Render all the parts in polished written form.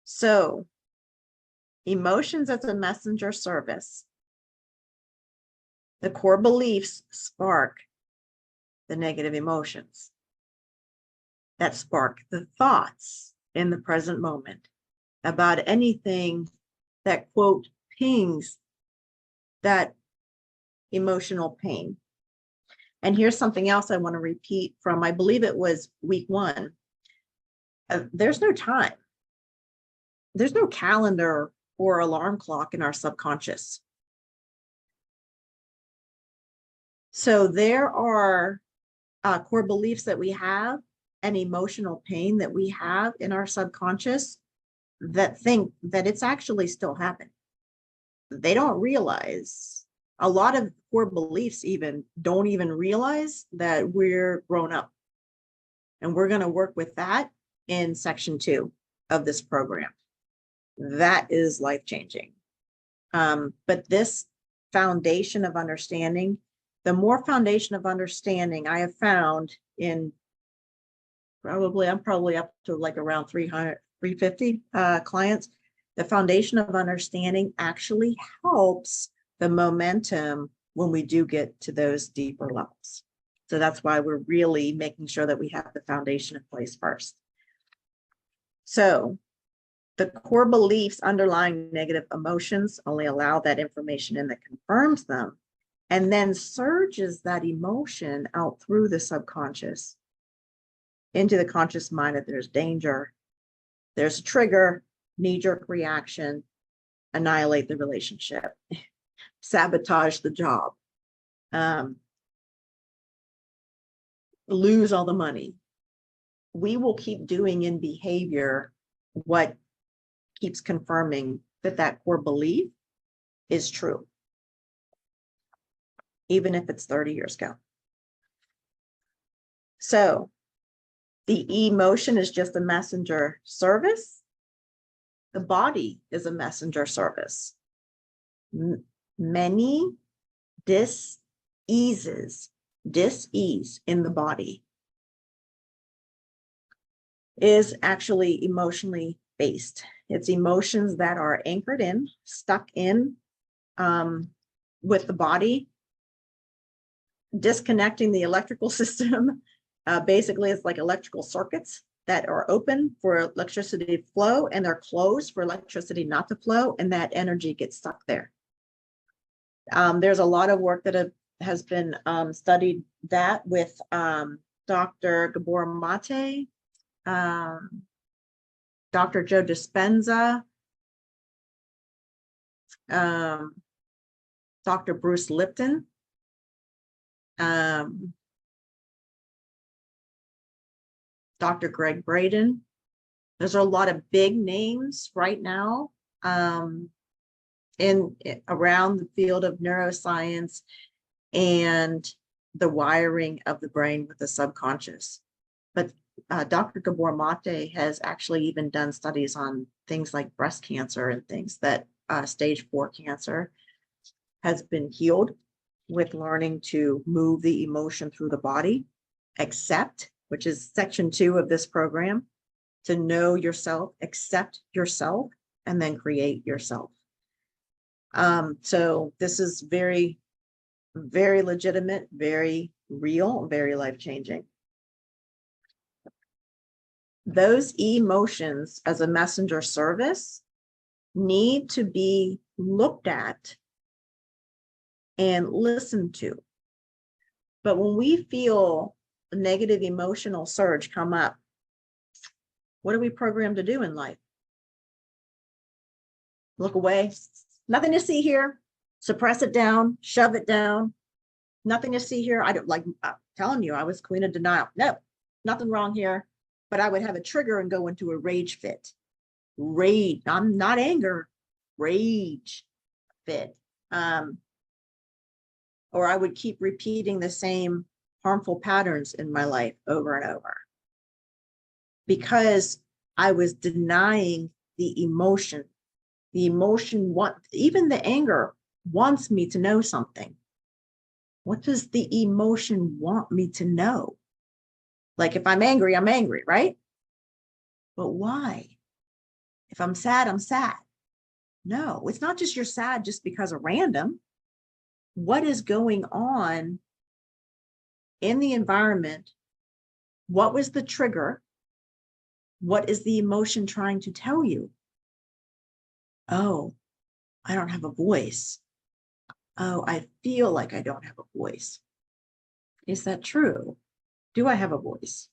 So emotions as a messenger service. The core beliefs spark the negative emotions that spark the thoughts in the present moment about anything that, quote, pings that emotional pain. And here's something else I want to repeat from, I believe it was week 1. There's no time. There's no calendar or alarm clock in our subconscious. So there are core beliefs that we have and emotional pain that we have in our subconscious that think that it's actually still happening. They don't realize, a lot of core beliefs even don't even realize that we're grown up. And we're going to work with that in section 2 of this program. That is life-changing. But this foundation of understanding, the more foundation of understanding I have found in I'm probably up to like around 300, 350 clients, the foundation of understanding actually helps the momentum when we do get to those deeper levels. So that's why we're really making sure that we have the foundation in place first. So the core beliefs underlying negative emotions only allow that information in that confirms them, and then surges that emotion out through the subconscious into the conscious mind that there's danger, there's a trigger, knee-jerk reaction, annihilate the relationship, sabotage the job, lose all the money. We will keep doing in behavior what keeps confirming that that core belief is true, even if it's 30 years ago. So the emotion is just a messenger service. The body is a messenger service. Many dis-ease in the body is actually emotionally based. It's emotions that are anchored in, stuck in with the body, disconnecting the electrical system. Basically, it's like electrical circuits that are open for electricity to flow and they're closed for electricity not to flow, and that energy gets stuck there. There's a lot of work that has been studied that with Dr. Gabor Mate, Dr. Joe Dispenza, Dr. Bruce Lipton, Dr. Greg Braden. There's a lot of big names right now in around the field of neuroscience and the wiring of the brain with the subconscious. But Dr. Gabor Mate has actually even done studies on things like breast cancer and things that stage 4 cancer has been healed with learning to move the emotion through the body, accept, which is section 2 of this program, to know yourself, accept yourself, and then create yourself. So this is very, very legitimate, very real, very life-changing. Those emotions as a messenger service need to be looked at and listened to. But when we feel a negative emotional surge come up, what are we programmed to do in life? Look away. Nothing to see here. Suppress it down, shove it down. Nothing to see here. I don't like, I'm telling you, I was queen of denial. No, nothing wrong here. But I would have a trigger and go into a rage fit. Rage, I'm not anger, rage fit. Or I would keep repeating the same harmful patterns in my life over and over because I was denying the emotion. The emotion, even the anger wants me to know something. What does the emotion want me to know? Like if I'm angry, right? But why? If I'm sad, I'm sad. No, it's not just you're sad just because of random. What is going on in the environment? What was the trigger? What is the emotion trying to tell you? Oh, I don't have a voice. Oh, I feel like I don't have a voice. Is that true? Do I have a voice?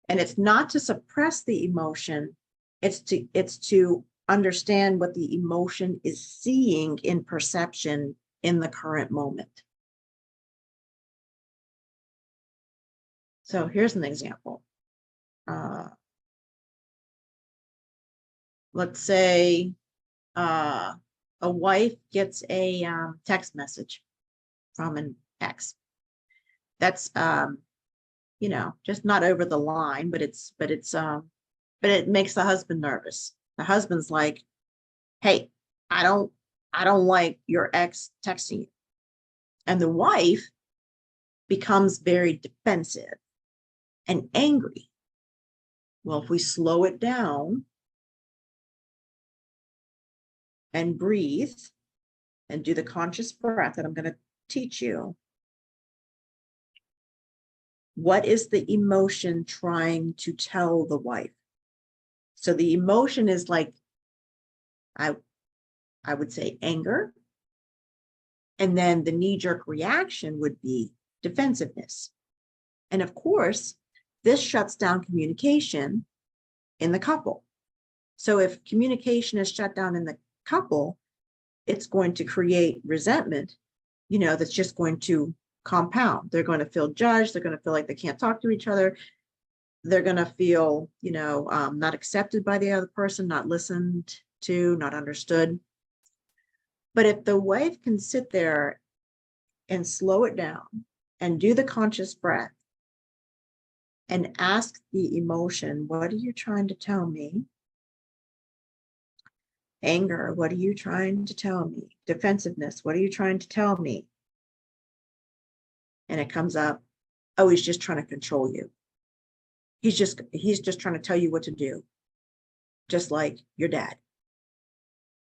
And it's not to suppress the emotion. It's to understand what the emotion is seeing in perception in the current moment. So here's an example. Let's say a wife gets a text message from an ex. That's just not over the line, but it makes the husband nervous. The husband's like, "Hey, I don't like your ex texting you," and the wife becomes very defensive and angry. Well, if we slow it down and breathe and do the conscious breath that I'm going to teach you, what is the emotion trying to tell the wife? So the emotion is like, I would say anger. And then the knee-jerk reaction would be defensiveness. And of course, this shuts down communication in the couple. So if communication is shut down in the couple, it's going to create resentment, that's just going to compound. They're going to feel judged. They're going to feel like they can't talk to each other. They're going to feel, not accepted by the other person, not listened to, not understood. But if the wife can sit there and slow it down and do the conscious breath and ask the emotion, what are you trying to tell me? Anger, what are you trying to tell me? Defensiveness, what are you trying to tell me? And it comes up, oh, he's just trying to control you. He's just trying to tell you what to do, just like your dad.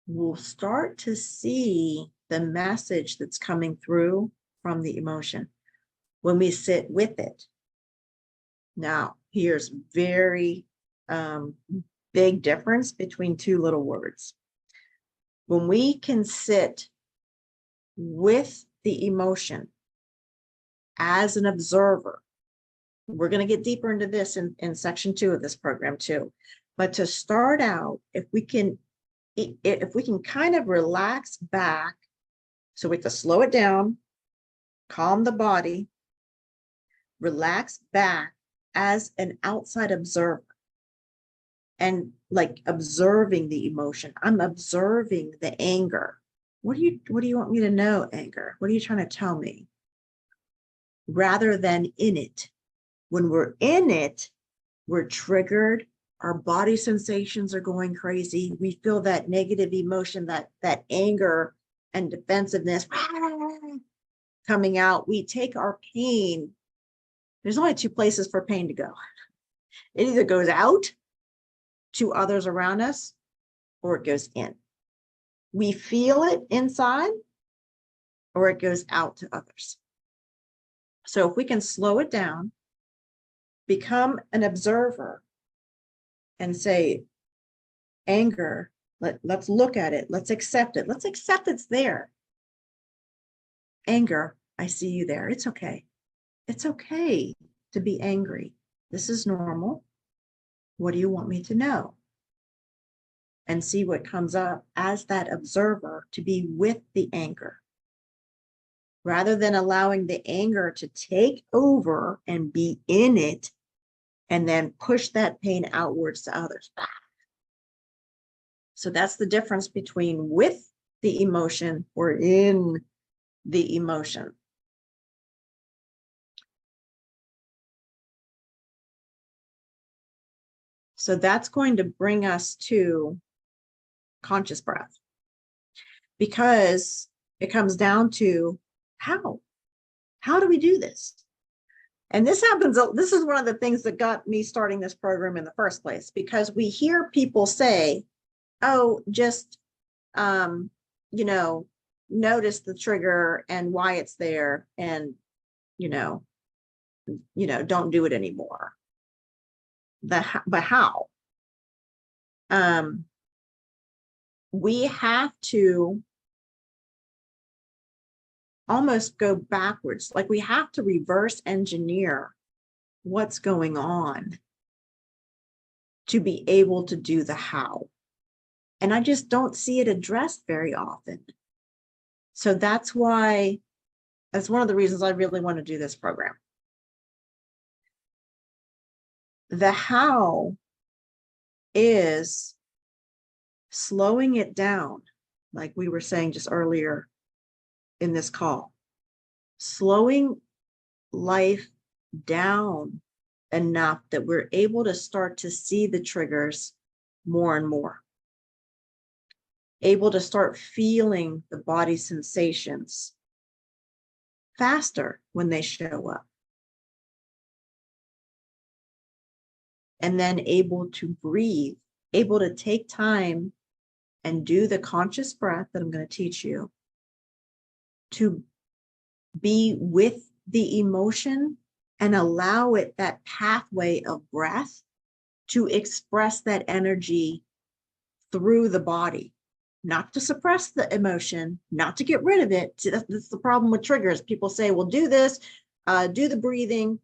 We'll start to see the message that's coming through from the emotion when we sit with it. Now, here's very big difference between two little words. When we can sit with the emotion as an observer, we're going to get deeper into this in section 2 of this program too. But to start out, if we can kind of relax back, so we have to slow it down, calm the body, relax back as an outside observer, and like observing the emotion. I'm observing the anger. What do you want me to know, anger? What are you trying to tell me? Rather than in it. When we're in it, we're triggered. Our body sensations are going crazy. We feel that negative emotion, that anger and defensiveness coming out. We take our pain. There's only 2 places for pain to go. It either goes out to others around us or it goes in. We feel it inside or it goes out to others. So if we can slow it down, become an observer and say, anger, let's look at it. Let's accept it. Let's accept it's there. Anger, I see you there. It's okay. It's okay to be angry. This is normal. What do you want me to know? And see what comes up as that observer to be with the anger. Rather than allowing the anger to take over and be in it and then push that pain outwards to others. So that's the difference between with the emotion or in the emotion. So that's going to bring us to conscious breath, because it comes down to how do we do this? And this happens, this is one of the things that got me starting this program in the first place, because we hear people say, oh, just, notice the trigger and why it's there, and, don't do it anymore. But how? We have to almost go backwards. Like, we have to reverse engineer what's going on to be able to do the how. And I just don't see it addressed very often. So that's one of the reasons I really want to do this program. The how is slowing it down, like we were saying just earlier in this call, slowing life down enough that we're able to start to see the triggers more and more, able to start feeling the body sensations faster when they show up, and then able to breathe, able to take time and do the conscious breath that I'm going to teach you, to be with the emotion and allow it that pathway of breath to express that energy through the body, not to suppress the emotion, not to get rid of it. See, that's the problem with triggers. People say, well, do this, do the breathing.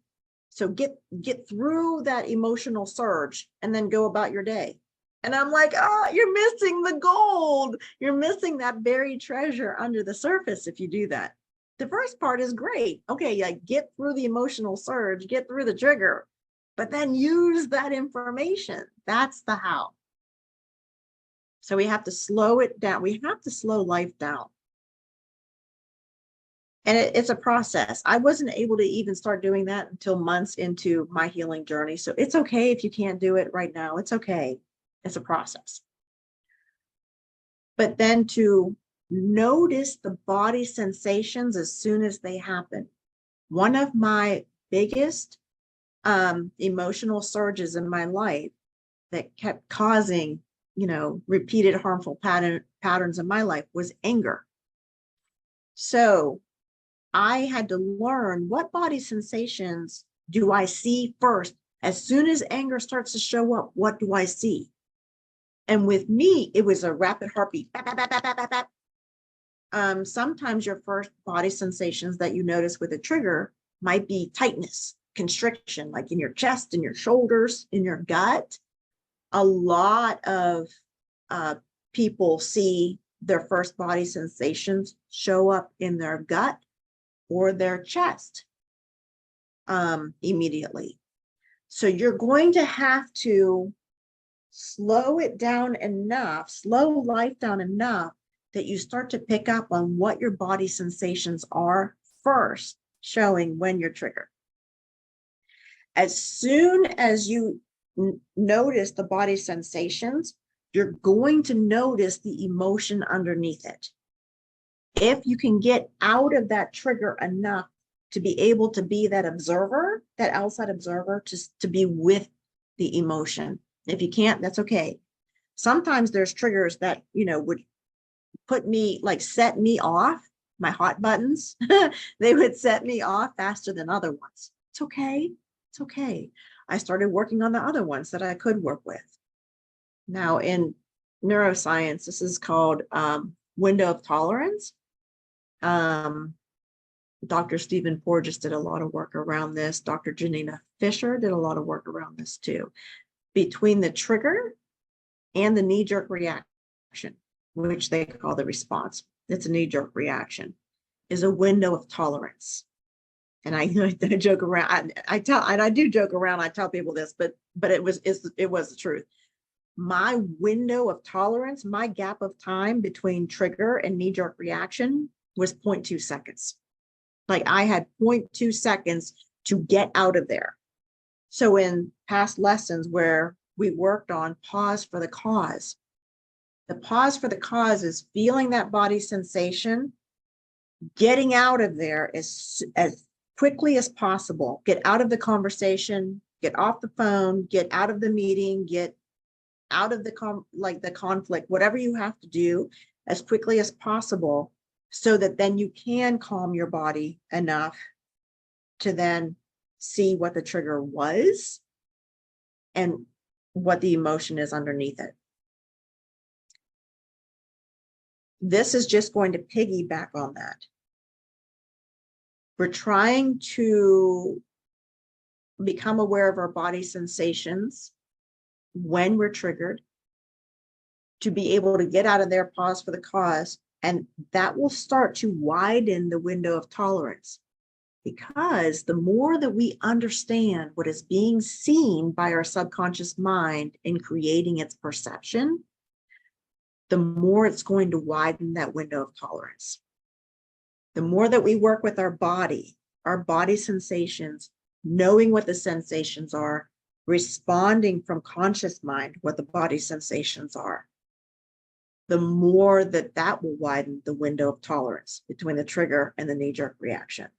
So get through that emotional surge and then go about your day. And I'm like, oh, you're missing the gold. You're missing that buried treasure under the surface if you do that. The first part is great. Okay, yeah, get through the emotional surge, get through the trigger, but then use that information. That's the how. So we have to slow it down. We have to slow life down. And it's a process. I wasn't able to even start doing that until months into my healing journey. So it's okay if you can't do it right now. It's okay. It's a process. But then to notice the body sensations as soon as they happen. One of my biggest emotional surges in my life that kept causing, repeated harmful patterns in my life was anger. So I had to learn, what body sensations do I see first? As soon as anger starts to show up, what do I see? And with me, it was a rapid heartbeat. Sometimes your first body sensations that you notice with a trigger might be tightness, constriction, like in your chest, in your shoulders, in your gut. A lot of people see their first body sensations show up in their gut or their chest immediately. So you're going to have to slow it down enough, slow life down enough that you start to pick up on what your body sensations are first, showing when you're triggered. As soon as you notice the body sensations, you're going to notice the emotion underneath it. If you can get out of that trigger enough to be able to be that observer, that outside observer, to be with the emotion. If you can't, that's okay. Sometimes there's triggers that, would put me, like, set me off, my hot buttons. They would set me off faster than other ones. It's okay. It's okay. I started working on the other ones that I could work with. Now, in neuroscience, this is called window of tolerance. Dr. Stephen Porges did a lot of work around this. Dr. Janina Fisher did a lot of work around this too. Between the trigger and the knee-jerk reaction, which they call the response, it's a knee-jerk reaction, is a window of tolerance. And I joke around. I do joke around. I tell people this, but it was the truth. My window of tolerance, my gap of time between trigger and knee-jerk reaction was 0.2 seconds. Like, I had 0.2 seconds to get out of there. So in past lessons where we worked on pause for the cause, the pause for the cause is feeling that body sensation, getting out of there as quickly as possible. Get out of the conversation, get off the phone, get out of the meeting, get out of the conflict, whatever you have to do as quickly as possible, so that then you can calm your body enough to then see what the trigger was and what the emotion is underneath it. This is just going to piggyback on that. We're trying to become aware of our body sensations when we're triggered, to be able to get out of there, pause for the cause, and that will start to widen the window of tolerance. Because the more that we understand what is being seen by our subconscious mind in creating its perception, the more it's going to widen that window of tolerance. The more that we work with our body sensations, knowing what the sensations are, responding from conscious mind what the body sensations are, the more that will widen the window of tolerance between the trigger and the knee-jerk reaction.